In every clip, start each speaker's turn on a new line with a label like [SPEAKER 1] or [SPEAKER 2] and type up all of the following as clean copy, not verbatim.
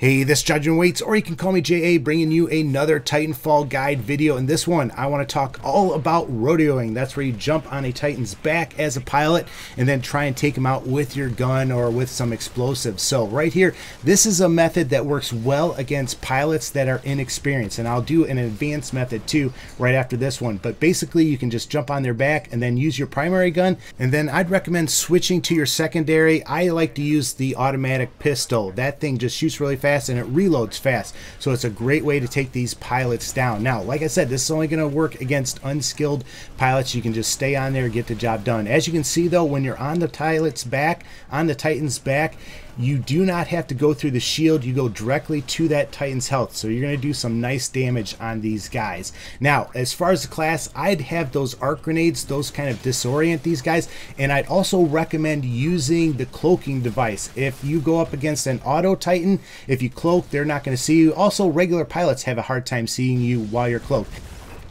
[SPEAKER 1] Hey, this is Judging Weights, or you can call me JA, bringing you another Titanfall guide video. In this one, I want to talk all about rodeoing. That's where you jump on a Titan's back as a pilot and then try and take him out with your gun or with some explosives. So right here, this is a method that works well against pilots that are inexperienced, and I'll do an advanced method too right after this one. But basically, you can just jump on their back and then use your primary gun, and then I'd recommend switching to your secondary. I like to use the automatic pistol. That thing just shoots really fast and it reloads fast, so it's a great way to take these pilots down. Now, like I said, this is only going to work against unskilled pilots. You can just stay on there and get the job done. As you can see though, when you're on the pilot's back, on the Titan's back, you do not have to go through the shield. You go directly to that Titan's health, so you're going to do some nice damage on these guys. Now, as far as the class, I'd have those arc grenades. Those kind of disorient these guys, and I'd also recommend using the cloaking device. If you go up against an auto Titan, if you cloak, they're not going to see you. Also, regular pilots have a hard time seeing you while you're cloaked.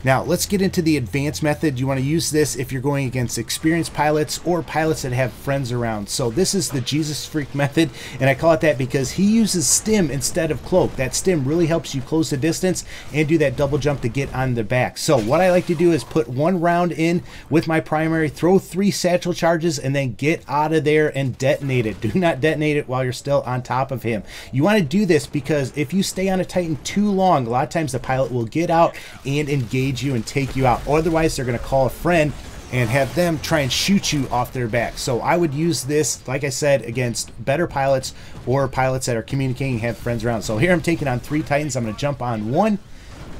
[SPEAKER 1] Now, let's get into the advanced method. You want to use this if you're going against experienced pilots or pilots that have friends around. So this is the Jesus Freak method, and I call it that because he uses stim instead of cloak. That stim really helps you close the distance and do that double jump to get on the back. So what I like to do is put one round in with my primary, throw 3 satchel charges, and then get out of there and detonate it. Do not detonate it while you're still on top of him. You want to do this because if you stay on a Titan too long, a lot of times the pilot will get out and engage you and take you out. Otherwise, they're going to call a friend and have them try and shoot you off their back. So I would use this, like I said, against better pilots or pilots that are communicating and have friends around. So here I'm taking on 3 Titans. I'm going to jump on 1.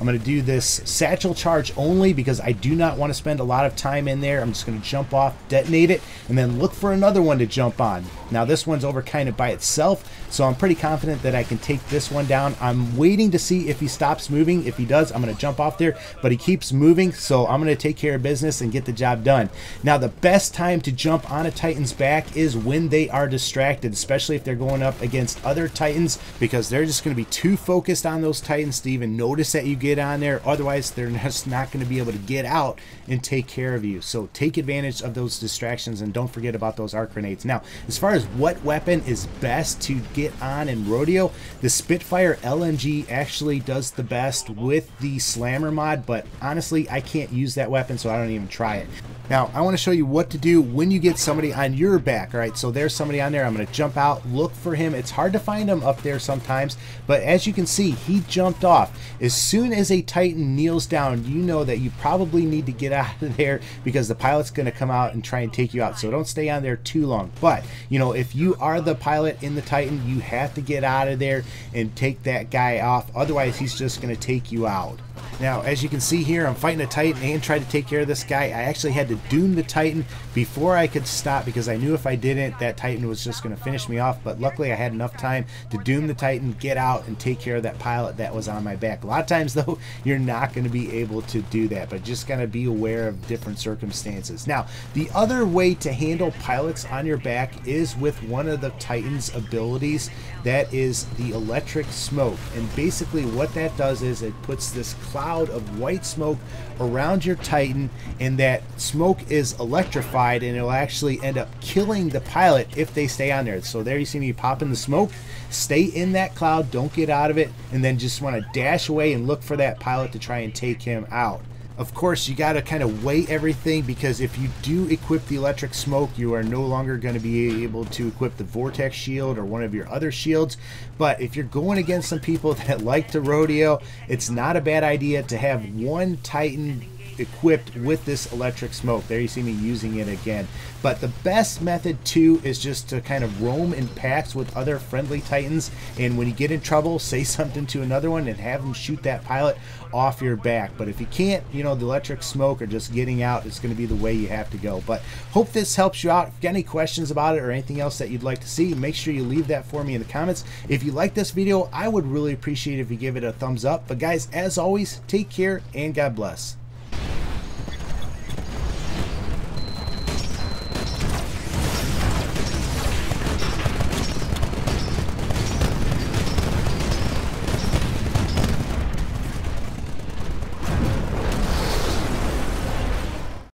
[SPEAKER 1] I'm going to do this satchel charge only because I do not want to spend a lot of time in there. I'm just going to jump off, detonate it, and then look for another one to jump on. Now this one's over kind of by itself, so I'm pretty confident that I can take this one down. I'm waiting to see if he stops moving. If he does, I'm going to jump off there, but he keeps moving, so I'm going to take care of business and get the job done. Now the best time to jump on a Titan's back is when they are distracted, especially if they're going up against other Titans, because they're just going to be too focused on those Titans to even notice that you get on there. Otherwise, they're just not going to be able to get out and take care of you. So take advantage of those distractions and don't forget about those arc grenades. Now, as far as what weapon is best to get on in rodeo, the Spitfire LMG actually does the best with the slammer mod, but honestly, I can't use that weapon, so I don't even try it. Now, I want to show you what to do when you get somebody on your back. All right, so there's somebody on there. I'm going to jump out, look for him. It's hard to find him up there sometimes, but as you can see, he jumped off. As soon as a Titan kneels down, you know that you probably need to get out of there because the pilot's going to come out and try and take you out. So don't stay on there too long. But, you know, if you are the pilot in the Titan, you have to get out of there and take that guy off. Otherwise, he's just going to take you out. Now, as you can see here, I'm fighting a Titan and trying to take care of this guy. I actually had to doom the Titan before I could stop because I knew if I didn't, that Titan was just going to finish me off. But luckily, I had enough time to doom the Titan, get out, and take care of that pilot that was on my back. A lot of times, though, you're not going to be able to do that, but just got to be aware of different circumstances. Now, the other way to handle pilots on your back is with one of the Titan's abilities. That is the electric smoke. And basically, what that does is it puts this cloud of white smoke around your Titan, and that smoke is electrified, and it'll actually end up killing the pilot if they stay on there. So there you see me popping the smoke. Stay in that cloud, don't get out of it, and then just want to dash away and look for that pilot to try and take him out. Of course, you got to kind of weigh everything, because if you do equip the electric smoke, you are no longer going to be able to equip the vortex shield or one of your other shields. But if you're going against some people that like to rodeo, it's not a bad idea to have one Titan equipped with this electric smoke. There you see me using it again. But the best method too is just to kind of roam in packs with other friendly Titans, and when you get in trouble, say something to another one and have them shoot that pilot off your back. But if you can't, you know, the electric smoke or just getting out is going to be the way you have to go. But hope this helps you out. If you got any questions about it or anything else that you'd like to see, make sure you leave that for me in the comments. If you like this video, I would really appreciate it if you give it a thumbs up. But guys, as always, take care and God bless.